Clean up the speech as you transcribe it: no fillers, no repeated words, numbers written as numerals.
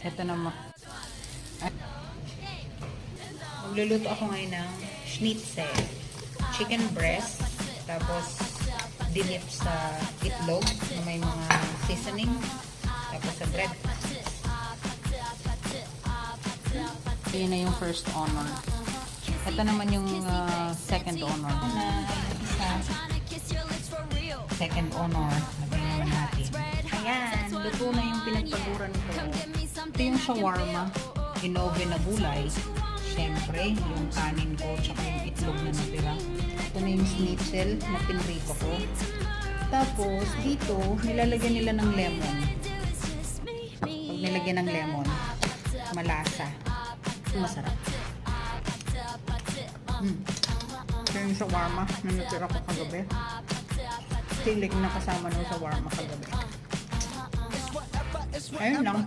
Ito naman. Magluluto ako ngayon ng schnitzel. Chicken breast. Tapos, dinip sa itlog na may mga seasoning. Tapos sa bread. Ayan na yung first honor. Ito naman yung second honor. Second honor. Lagyan naman natin. Ayan, luto na yung pinagpaguran ko. Ito yung shawarma. In-oven na gulay. Siyempre, yung kanin ko tsaka yung itlog na natira. Ito na yung schnitzel na pinrito ko. Tapos, dito, nilalagyan nila ng lemon. Pag nilagyan ng lemon, malasa. Masarap. Ito yung shawarma na natira ko kagabi. Silig na kasama ng shawarma kagabi. Ayun lang.